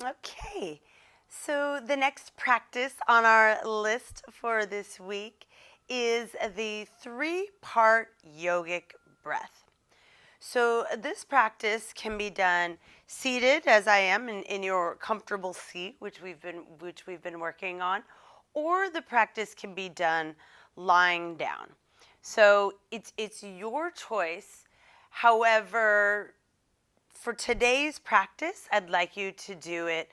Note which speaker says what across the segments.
Speaker 1: Okay, so the next practice on our list for this week is the three-part yogic breath. So this practice can be done seated, as I am in your comfortable seat, which we've been working on, or the practice can be done lying down. So it's your choice. However, for today's practice, I'd like you to do it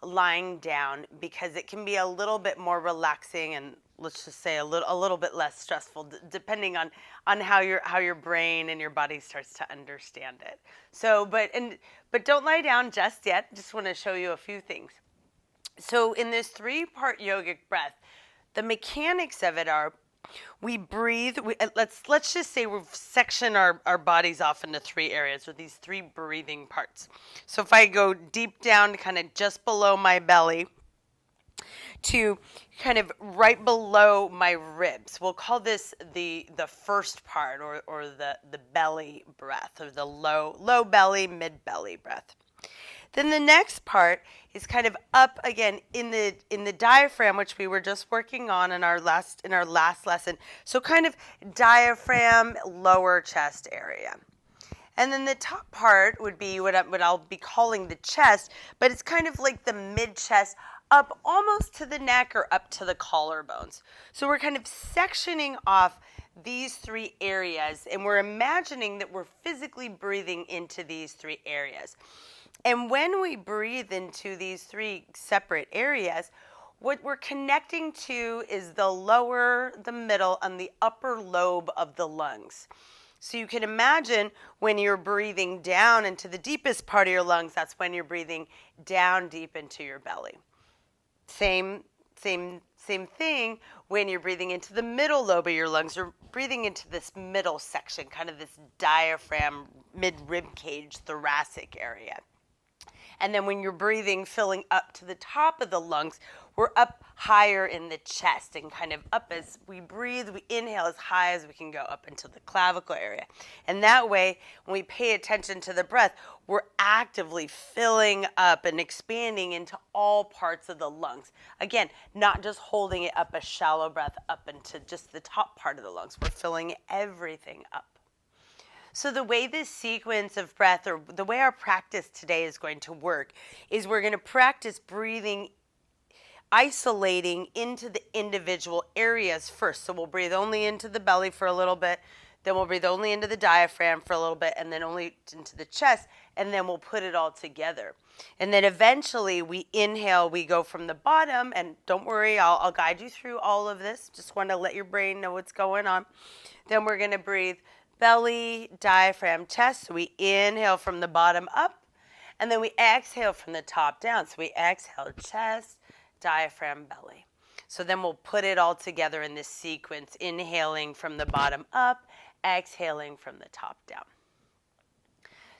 Speaker 1: lying down because it can be a little bit more relaxing and let's just say a little bit less stressful depending on how your brain and your body starts to understand it. So but don't lie down just yet. Just want to show you a few things. So in this three-part yogic breath, the mechanics of it are we breathe. Let's just say we've sectioned our bodies off into three areas with these three breathing parts. So if I go deep down to kind of just below my belly to kind of right below my ribs, we'll call this the first part or the belly breath or the low belly, mid belly breath. Then the next part is kind of up again in the diaphragm, which we were just working on in our last lesson. So kind of diaphragm, lower chest area. And then the top part would be what I'll be calling the chest, but it's kind of like the mid chest up almost to the neck or up to the collarbones. So we're kind of sectioning off these three areas and we're imagining that we're physically breathing into these three areas. And when we breathe into these three separate areas, what we're connecting to is the lower, the middle, and the upper lobe of the lungs. So you can imagine when you're breathing down into the deepest part of your lungs, that's when you're breathing down deep into your belly. Same thing when you're breathing into the middle lobe of your lungs. You're breathing into this middle section, kind of this diaphragm, mid-rib cage, thoracic area. And then when you're breathing, filling up to the top of the lungs, we're up higher in the chest and kind of up as we breathe, we inhale as high as we can go up into the clavicle area. And that way, when we pay attention to the breath, we're actively filling up and expanding into all parts of the lungs. Again, not just holding it up a shallow breath up into just the top part of the lungs. We're filling everything up. So the way this sequence of breath, or the way our practice today is going to work, is we're going to practice breathing, isolating into the individual areas first. So we'll breathe only into the belly for a little bit, then we'll breathe only into the diaphragm for a little bit, and then only into the chest, and then we'll put it all together. And then eventually we inhale, we go from the bottom, and don't worry, I'll guide you through all of this. Just want to let your brain know what's going on. Then we're going to breathe belly, diaphragm, chest. So we inhale from the bottom up, and then we exhale from the top down. So we exhale chest, diaphragm, belly. So then we'll put it all together in this sequence, inhaling from the bottom up, exhaling from the top down.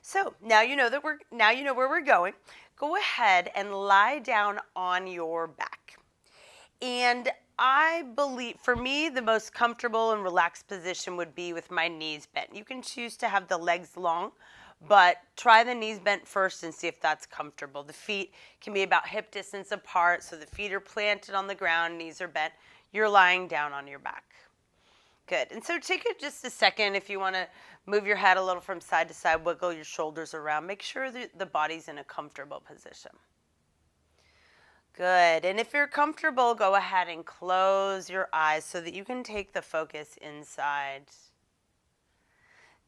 Speaker 1: So now you know where we're going. Go ahead and lie down on your back. And I believe, for me, the most comfortable and relaxed position would be with my knees bent. You can choose to have the legs long, but try the knees bent first and see if that's comfortable. The feet can be about hip distance apart, so the feet are planted on the ground, knees are bent. You're lying down on your back. Good. And so take it just a second if you want to move your head a little from side to side, wiggle your shoulders around. Make sure that the body's in a comfortable position. Good. And if you're comfortable, go ahead and close your eyes so that you can take the focus inside.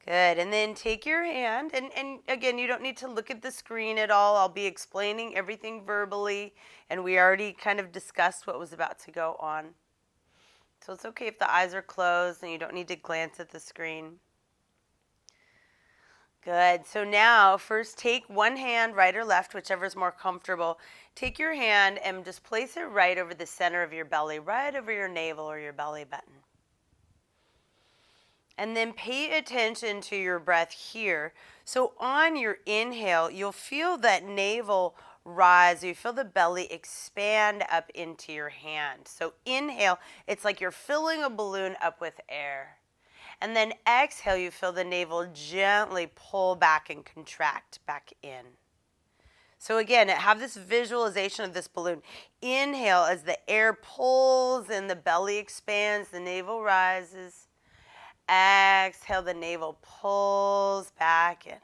Speaker 1: Good. And then take your hand, and again, you don't need to look at the screen at all. I'll be explaining everything verbally, and we already kind of discussed what was about to go on. So it's okay if the eyes are closed and you don't need to glance at the screen. Good. So now, first take one hand, right or left, whichever is more comfortable. Take your hand and just place it right over the center of your belly, right over your navel or your belly button. And then pay attention to your breath here. So on your inhale, you'll feel that navel rise. You feel the belly expand up into your hand. So inhale, it's like you're filling a balloon up with air. And then exhale, you feel the navel gently pull back and contract back in. So again, have this visualization of this balloon. Inhale as the air pulls and the belly expands, the navel rises. Exhale, the navel pulls back in.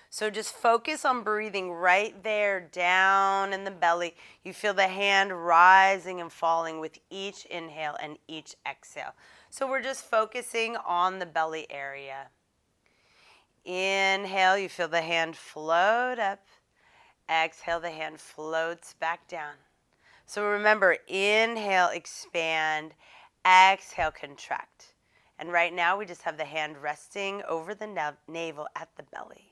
Speaker 1: So just focus on breathing right there down in the belly. You feel the hand rising and falling with each inhale and each exhale. So we're just focusing on the belly area. Inhale, you feel the hand float up. Exhale, the hand floats back down. So remember, inhale, expand. Exhale, contract. And right now we just have the hand resting over the navel at the belly.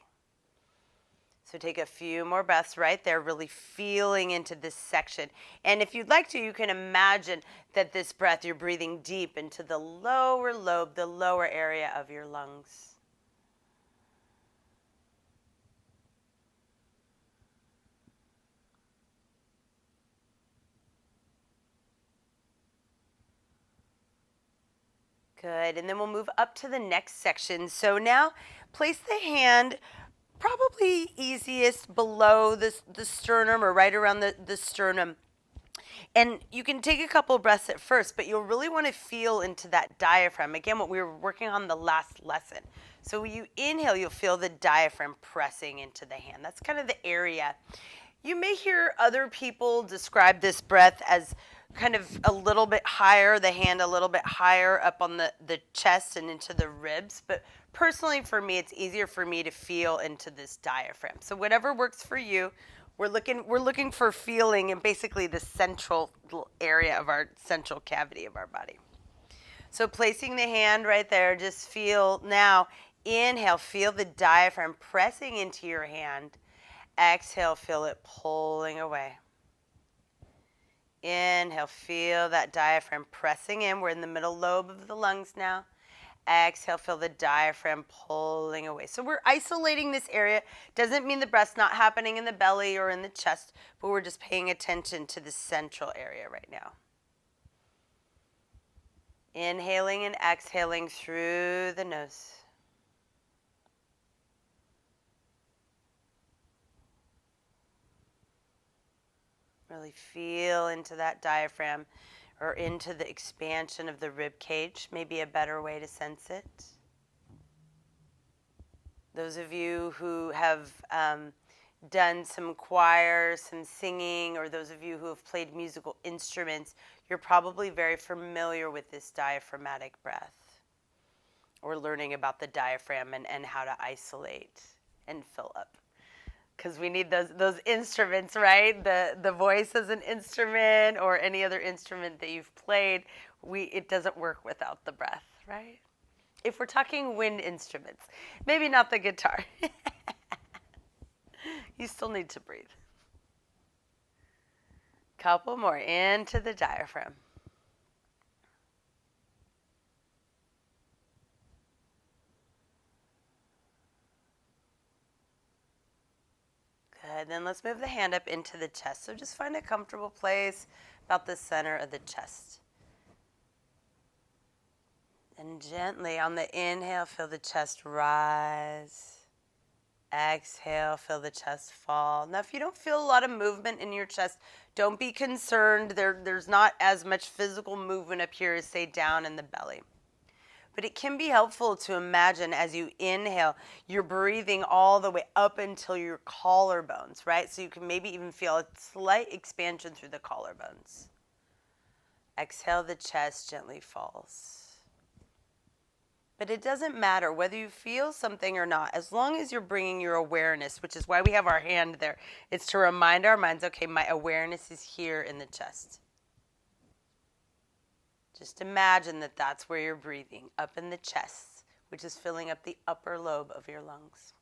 Speaker 1: So take a few more breaths right there, really feeling into this section. And if you'd like to, you can imagine that this breath, you're breathing deep into the lower lobe, the lower area of your lungs. Good. And then we'll move up to the next section. So now place the hand probably easiest below the sternum or right around the sternum. And you can take a couple breaths at first, but you'll really want to feel into that diaphragm. Again, what we were working on the last lesson. So when you inhale, you'll feel the diaphragm pressing into the hand. That's kind of the area. You may hear other people describe this breath as kind of a little bit higher, the hand a little bit higher up on the chest and into the ribs. But personally, for me, it's easier for me to feel into this diaphragm. So whatever works for you. We're looking for feeling in basically the central area of our central cavity of our body. So placing the hand right there, just feel now, inhale, feel the diaphragm pressing into your hand. Exhale, feel it pulling away. Inhale, feel that diaphragm pressing in. We're in the middle lobe of the lungs now. Exhale, feel the diaphragm pulling away. So we're isolating this area. Doesn't mean the breath's not happening in the belly or in the chest, but we're just paying attention to the central area right now. Inhaling and exhaling through the nose. Really feel into that diaphragm or into the expansion of the rib cage, maybe a better way to sense it. Those of you who have done some choir, some singing, or those of you who have played musical instruments, you're probably very familiar with this diaphragmatic breath, or learning about the diaphragm and how to isolate and fill up. Because we need those instruments, right? The voice as an instrument or any other instrument that you've played, it doesn't work without the breath, right? If we're talking wind instruments, maybe not the guitar. You still need to breathe. Couple more into the diaphragm. Good. Then let's move the hand up into the chest. So just find a comfortable place about the center of the chest. And gently on the inhale, feel the chest rise. Exhale, feel the chest fall. Now, if you don't feel a lot of movement in your chest, don't be concerned. There's not as much physical movement up here as, say, down in the belly. But it can be helpful to imagine as you inhale, you're breathing all the way up until your collarbones, right? So you can maybe even feel a slight expansion through the collarbones. Exhale, the chest gently falls. But it doesn't matter whether you feel something or not, as long as you're bringing your awareness, which is why we have our hand there. It's to remind our minds, okay, my awareness is here in the chest. Just imagine that that's where you're breathing, up in the chest, which is filling up the upper lobe of your lungs.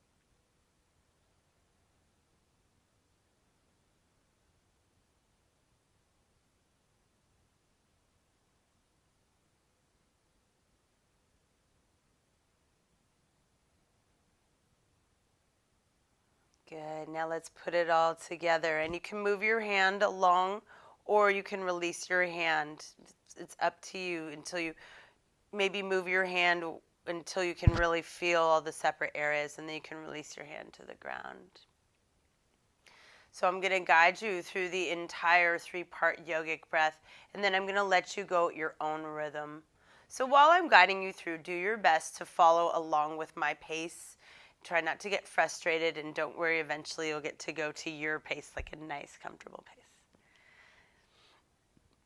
Speaker 1: Good. Now let's put it all together. And you can move your hand along or you can release your hand. It's up to you until you maybe move your hand until you can really feel all the separate areas, and then you can release your hand to the ground. So I'm going to guide you through the entire 3-part yogic breath, and then I'm going to let you go at your own rhythm. So while I'm guiding you through, do your best to follow along with my pace. Try not to get frustrated, and don't worry, eventually you'll get to go to your pace, like a nice, comfortable pace.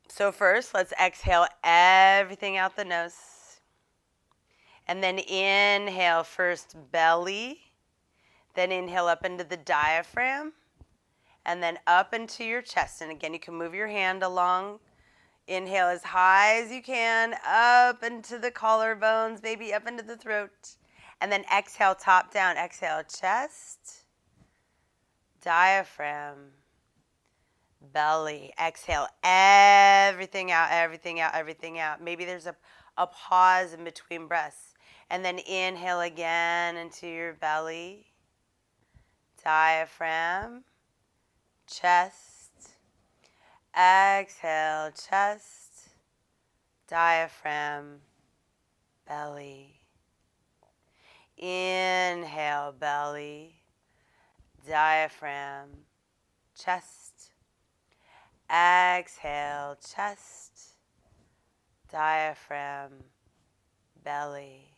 Speaker 1: So first, let's exhale everything out the nose. And then inhale first belly, then inhale up into the diaphragm, and then up into your chest. And again, you can move your hand along. Inhale as high as you can, up into the collarbones, maybe up into the throat. And then exhale top down. Exhale chest, diaphragm, belly. Exhale everything out, everything out, everything out. Maybe there's a pause in between breaths. And then inhale again into your belly, diaphragm, chest. Exhale, chest, diaphragm, belly. Inhale, belly, diaphragm, chest. Exhale, chest, diaphragm, belly.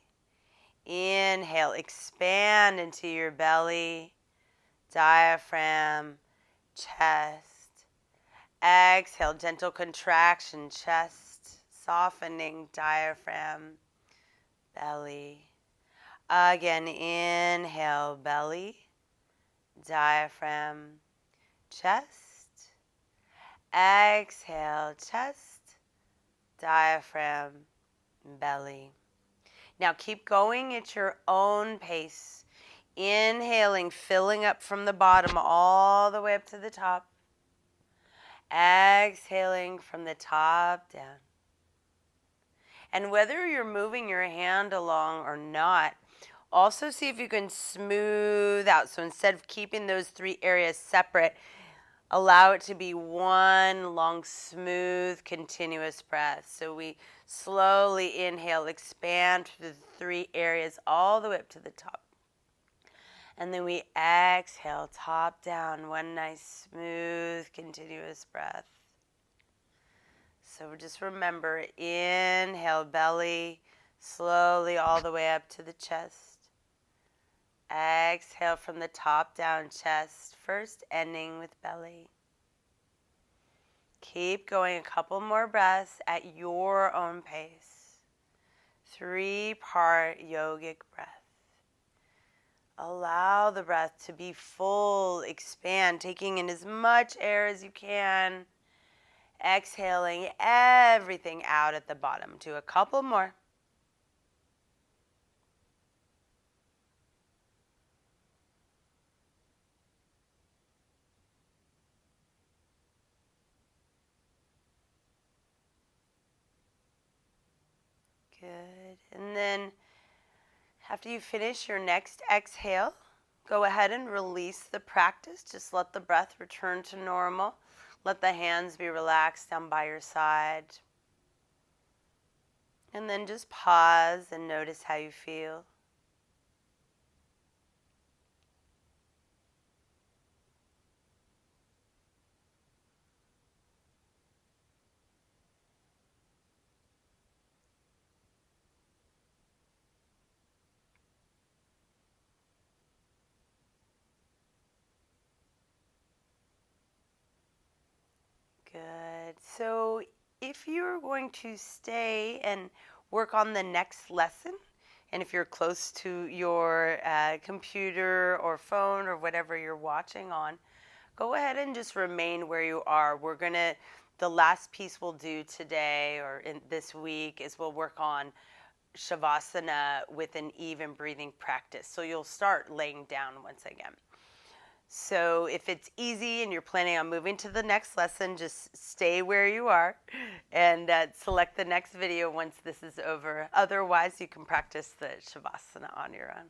Speaker 1: Inhale, expand into your belly, diaphragm, chest. Exhale, gentle contraction, chest, softening, diaphragm, belly. Again, inhale, belly, diaphragm, chest. Exhale, chest, diaphragm, belly. Now keep going at your own pace. Inhaling, filling up from the bottom all the way up to the top. Exhaling from the top down. And whether you're moving your hand along or not, also see if you can smooth out. So instead of keeping those 3 areas separate, allow it to be one long, smooth, continuous breath. So we slowly inhale, expand through the 3 areas all the way up to the top. And then we exhale, top down, one nice, smooth, continuous breath. So just remember, inhale, belly, slowly all the way up to the chest. Exhale from the top down, chest, first ending with belly. Keep going a couple more breaths at your own pace. 3-part yogic breath. Allow the breath to be full, expand, taking in as much air as you can. Exhaling everything out at the bottom. Do a couple more. Good. And then after you finish your next exhale, go ahead and release the practice. Just let the breath return to normal. Let the hands be relaxed down by your side. And then just pause and notice how you feel. Good. So if you're going to stay and work on the next lesson, and if you're close to your computer or phone or whatever you're watching on, go ahead and just remain where you are. The last piece we'll do today or in this week is we'll work on Shavasana with an even breathing practice. So you'll start laying down once again. So if it's easy and you're planning on moving to the next lesson, just stay where you are and select the next video once this is over. Otherwise, you can practice the Shavasana on your own.